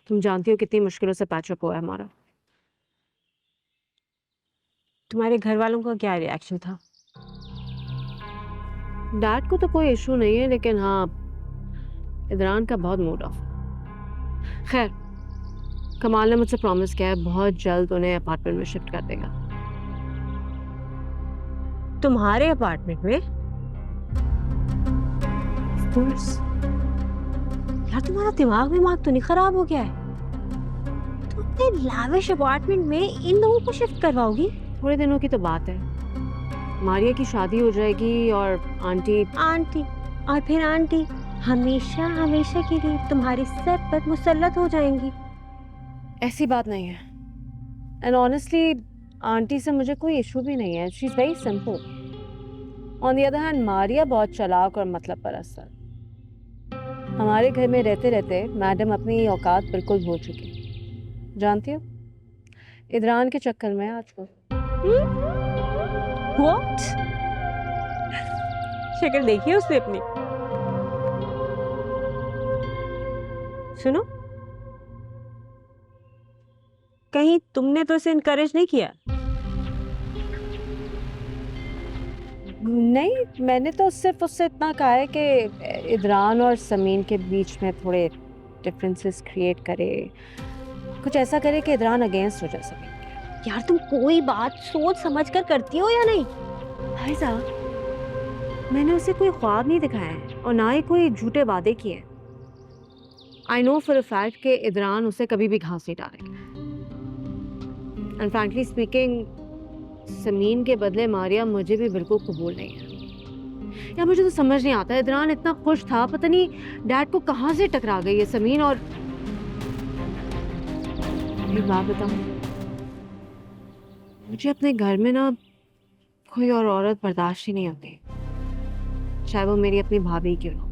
तुम जानती हो कितनी मुश्किलों से पैचअप हुआ है हमारा। तुम्हारे घर वालों का क्या रिएक्शन था? डैड को तो कोई इशू नहीं है, लेकिन हाँ, इदरान का बहुत मूड ऑफ। खैर, कमाल ने मुझसे प्रॉमिस किया है बहुत जल्द उन्हें अपार्टमेंट में शिफ्ट कर देगा। तुम्हारे अपार्टमेंट में? Of course. यार तुम्हारा दिमाग विमाग तो नहीं खराब हो गया है? तुम अपने लाविश अपार्टमेंट में इन लोगों को शिफ्ट करवाओगी? थोड़े दिनों की तो बात है, मारिया की शादी हो जाएगी और आंटी आंटी और फिर आंटी हमेशा हमेशा के लिए तुम्हारे सर पर मुसल्लत हो जाएंगी। ऐसी बात नहीं है। एंड ऑनेस्टली आंटी से मुझे कोई इशू भी नहीं है। She is very simple. On the other hand Maria बहुत चालाक और मतलब परस्त है। हमारे घर में रहते रहते मैडम अपनी औकात बिल्कुल भूल चुकी। जानती हो, इदरान के चक्कर में आजकल। व्हाट? शक्ल देखी है उसने अपनी? सुनो, कहीं तुमने तो इसे इनकरेज नहीं किया? नहीं, मैंने तो सिर्फ उससे इतना कहा है कि इदरान और समीन के बीच में थोड़े डिफरेंसेस क्रिएट करे, कुछ ऐसा करे कि इदरान अगेंस्ट हो जा सके। यार तुम कोई बात सोच समझ कर करती हो या नहीं? भाई साहब, मैंने उसे कोई ख्वाब नहीं दिखाया है और ना ही कोई झूठे वादे किए हैं। I know for a fact कि इदरान उसे कभी भी घास नहीं डालेंगे। एंड फ्रैंकली स्पीकिंग, समीन के बदले मारिया मुझे भी बिल्कुल कबूल नहीं है। यार मुझे तो समझ नहीं आता, इदरान इतना खुश था, पता नहीं डैड को कहाँ से टकरा गई है समीन। और एक बात बताऊं, मुझे अपने घर में ना कोई और औरत बर्दाश्त ही नहीं होती, चाहे वो मेरी अपनी भाभी क्यों ना।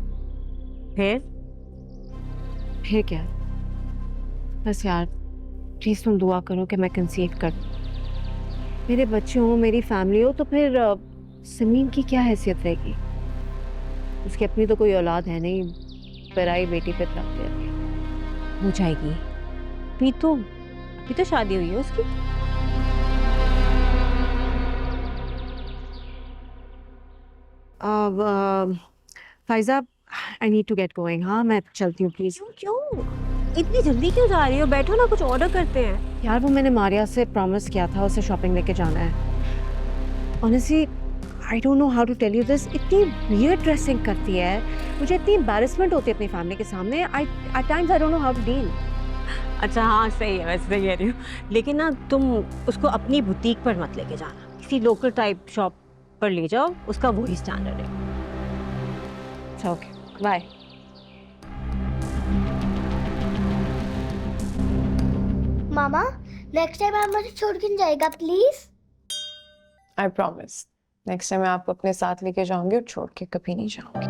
फिर क्या, बस यार प्लीज तुम दुआ करो कि मैं कंसीव कर दूं। मेरे बच्चे हो, मेरी फैमिली हो, तो फिर समीन की क्या हैसियत रहेगी? उसकी अपनी तो कोई औलाद है नहीं, पराई बेटी पे रख देती है। हो जाएगी। अभी तो शादी हुई है उसकी। अब Faiza, I need to get going. हाँ मैं चलती हूँ प्लीज। क्यों क्यों इतनी जल्दी क्यों जा रही हो? बैठो ना, कुछ ऑर्डर करते हैं। यार वो मैंने मारिया से प्रॉमिस किया था, उसे शॉपिंग लेके जाना है। Honestly I don't know how to tell you this, इतनी वियर्ड ड्रेसिंग करती है, मुझे इतनी एम्बैरेसमेंट होती है अपनी फैमिली के सामने। I at times I don't know how to deal. अच्छा हाँ सही है, वैसे सही कह रही हो। लेकिन ना तुम उसको अपनी बुटीक पर मत लेके जाना, किसी लोकल टाइप शॉप पर ले जाओ, उसका वही स्टैंडर्ड है। Okay bye. मामा, नेक्स्ट टाइम आप मुझे छोड़ के नहीं जाएगा please? I promise, next time मैं आपको अपने साथ लेके जाऊंगी और छोड़ के कभी नहीं जाऊंगी।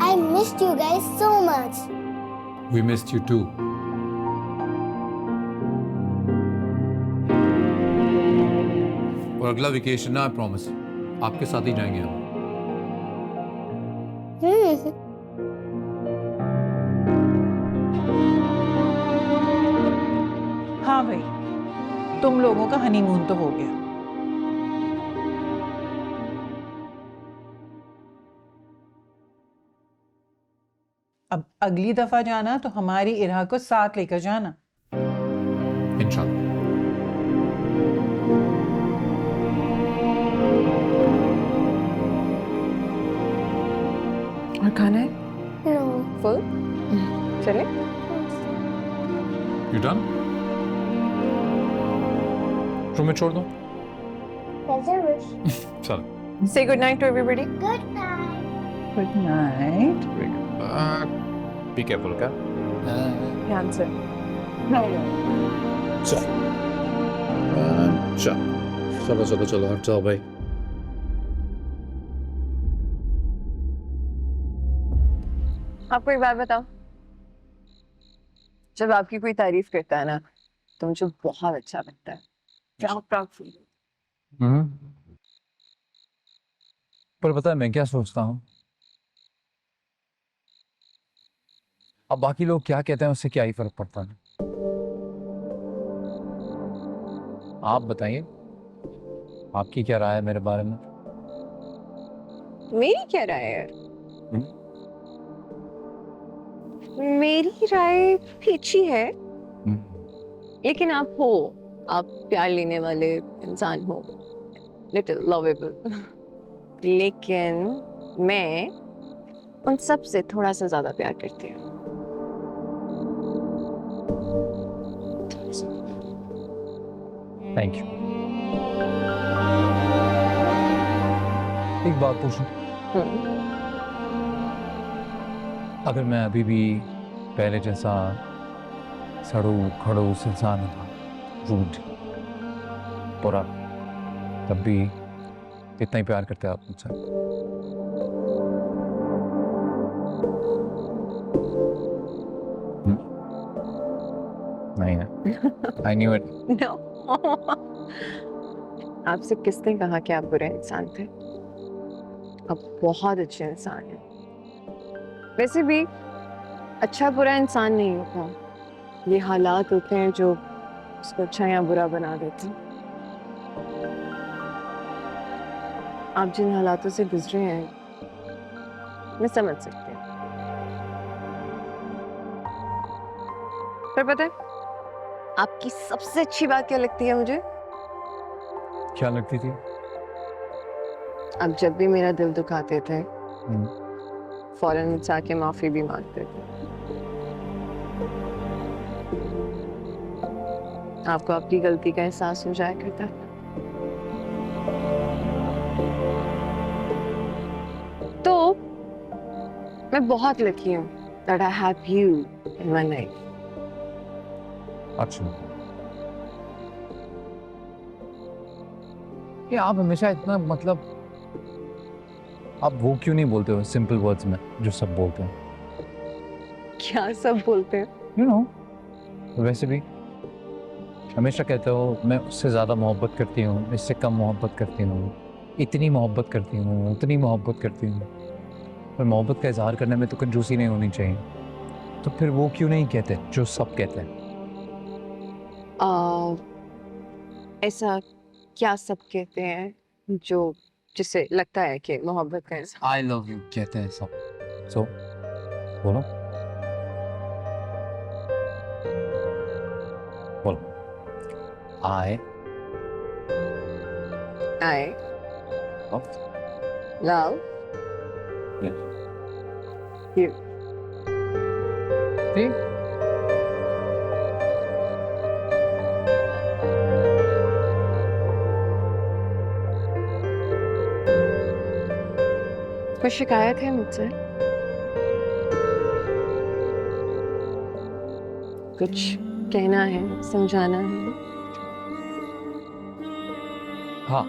I missed you guys so much. We missed you too. और अगला वेकेशन ना, आई प्रॉमिस आपके साथ ही जाएंगे हम। हाँ भाई, तुम लोगों का हनीमून तो हो गया। अब अगली दफा जाना तो हमारी इरा को साथ लेकर जाना। इंशाल्लाह। और खाना है? No. फुल? चले? You done? रूम में छोड़ दो। As you wish. चलो। Say good night to everybody. Good night. Good night. Be careful, okay? ध्यान से। चलो चलो चलो हट जाओ भाई। आपको एक बात बताओ, जब आपकी कोई तारीफ करता है ना तो मुझे बहुत अच्छा लगता है। Proud proud feel. पर पता है मैं क्या सोचता हूँ, अब बाकी लोग क्या कहते हैं उससे क्या ही फर्क पड़ता है। आप बताइए, आपकी क्या राय है मेरे बारे में? मेरी क्या राय है? मेरी राय भी अच्छी है, लेकिन आप प्यार लेने वाले इंसान हो, लिटिल लवेबल। लेकिन मैं उन सब से थोड़ा सा ज्यादा प्यार करती हूँ। Thank you. एक बात पूछूं, अगर मैं अभी भी पहले जैसा सड़ू खड़ूस इंसान था, रूड, बुरा, तब भी इतना ही प्यार करते आप मुझसे? नहीं ना? I knew it. No. आपसे किसने कहा कि आप बुरे इंसान थे? आप बहुत अच्छे इंसान हैं। वैसे भी अच्छा बुरा इंसान नहीं होता, ये हालात होते हैं जो उसको अच्छा या बुरा बना देते हैं। आप जिन हालातों से गुजरे हैं मैं समझ सकती हूँ, पर पता है आपकी सबसे अच्छी बात क्या लगती है मुझे? क्या लगती थी? आप जब भी मेरा दिल दुखाते थे फौरन मुझसे आके माफी भी मांगते थे। आपको आपकी गलती का एहसास हो जाया करता था। तो मैं बहुत लकी हूँ that I have you in my life. अच्छा, ये आप हमेशा इतना मतलब आप वो क्यों नहीं बोलते हो सिंपल वर्ड्स में जो सब बोलते हैं? क्या सब बोलते हैं? यू नो, वैसे भी हमेशा कहते हो मैं उससे ज़्यादा मोहब्बत करती हूँ, इससे कम मोहब्बत करती हूँ, इतनी मोहब्बत करती हूँ, उतनी मोहब्बत करती हूँ। पर मोहब्बत का इजहार करने में तो कंजूसी नहीं होनी चाहिए। तो फिर वो क्यों नहीं कहते जो सब कहते हैं? ऐसा क्या सब कहते हैं जो जिसे लगता है कि मोहब्बत का इजहार? आई लव यू कहते हैं सब। सो बोलो बोलो। आई love you. See? कोई शिकायत है मुझसे? कुछ कहना है, समझाना है? हाँ,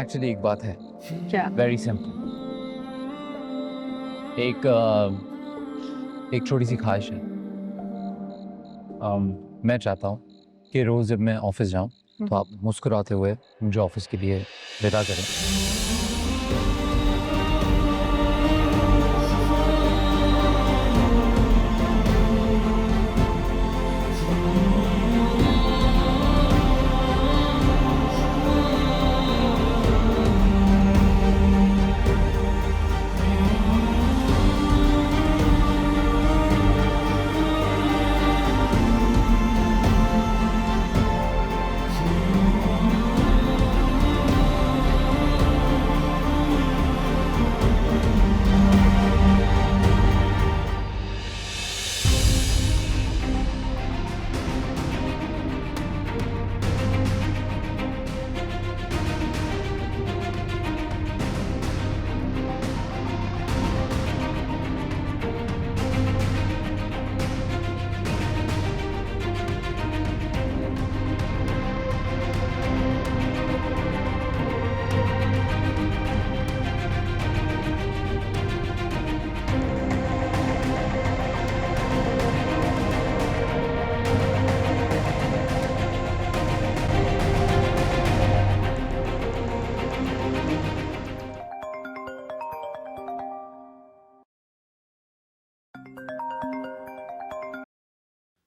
एक्चुअली एक बात है, क्या? Very simple. एक छोटी सी ख्वाहिश है। मैं चाहता हूँ कि रोज़ जब मैं ऑफिस जाऊँ तो आप मुस्कुराते हुए मुझे ऑफिस के लिए विदा करें।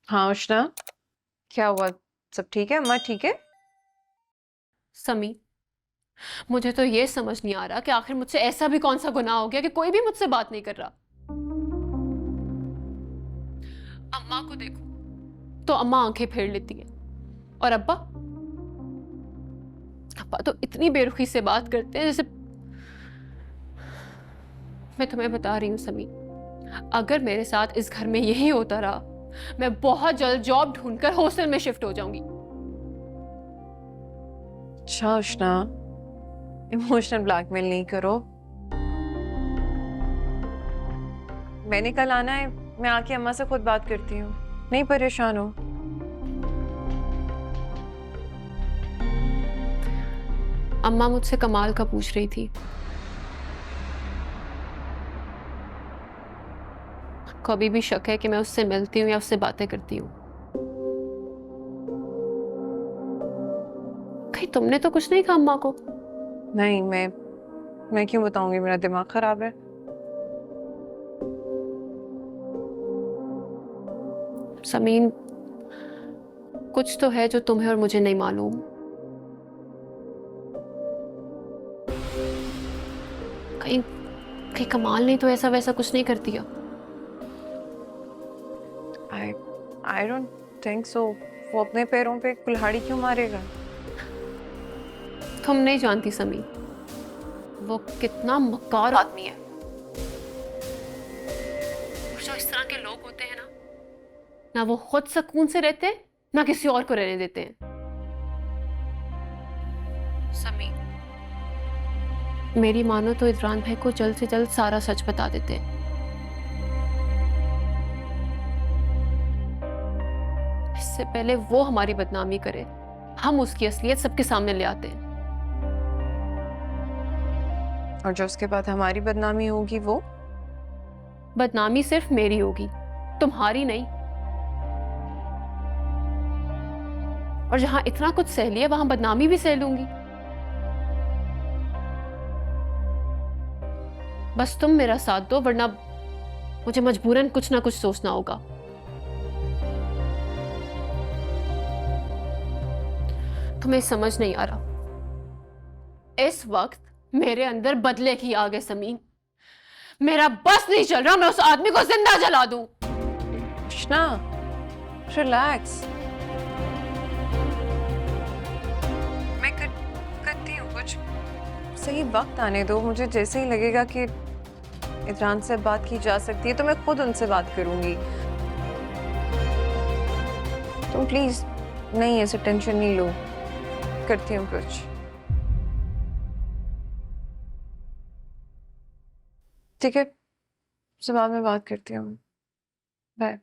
हाँ उष्णा, क्या हुआ? सब ठीक है? अम्मा ठीक है? समी, मुझे तो ये समझ नहीं आ रहा कि आखिर मुझसे ऐसा भी कौन सा गुनाह हो गया कि कोई भी मुझसे बात नहीं कर रहा। अम्मा को देखो तो अम्मा आंखें फेर लेती है, और अब्बा अब्बा तो इतनी बेरुखी से बात करते हैं जैसे। मैं तुम्हें बता रही हूँ समी, अगर मेरे साथ इस घर में यही होता रहा, मैं बहुत जल्द जॉब ढूंढकर हॉस्टल में शिफ्ट हो जाऊंगी। अच्छा उष्णा, इमोशनल ब्लैकमेल नहीं करो। मैंने कल आना है, मैं आके अम्मा से खुद बात करती हूँ, नहीं परेशान हो। अम्मा मुझसे कमाल का पूछ रही थी। कभी भी शक है कि मैं उससे मिलती हूँ या उससे बातें करती हूँ? कहीं तुमने तो कुछ नहीं कहा अम्मा को? नहीं, मैं क्यों बताऊंगी, मेरा दिमाग खराब है। समीन, कुछ तो है जो तुम्हें और मुझे नहीं मालूम। कहीं कहीं कमाल नहीं तो ऐसा वैसा कुछ नहीं कर दिया? I don't think so. वो अपने पैरों पे कुल्हाड़ी क्यों मारेगा? तुम नहीं जानती समी, वो कितना मक्कार आदमी है। जो इस तरह के लोग होते हैं ना वो खुद सुकून से रहते हैं, ना किसी और को रहने देते हैं। समी, मेरी मानो तो इदरान भाई को जल्द से जल्द सारा सच बता देते हैं। इससे पहले वो हमारी बदनामी करे, हम उसकी असलियत सबके सामने ले आते हैं। और जो उसके बाद हमारी बदनामी होगी वो? बदनामी सिर्फ मेरी होगी, तुम्हारी नहीं। और जहां इतना कुछ सह लिया वहां बदनामी भी सह लूंगी। बस तुम मेरा साथ दो, वरना मुझे मजबूरन कुछ ना कुछ सोचना होगा। तुम्हें समझ नहीं आ रहा, इस वक्त मेरे अंदर बदले की आग है समीन। मेरा बस नहीं चल रहा, मैं उस आदमी को जिंदा जला दूं। कृष्णा, रिलैक्स। मैं करती हूँ कुछ। सही वक्त आने दो, मुझे जैसे ही लगेगा कि इदरान से बात की जा सकती है तो मैं खुद उनसे बात करूंगी। तुम प्लीज नहीं ऐसे टेंशन नहीं लो, करती हूँ कुछ। ठीक है, सुबह में बात करती हूँ। बाय।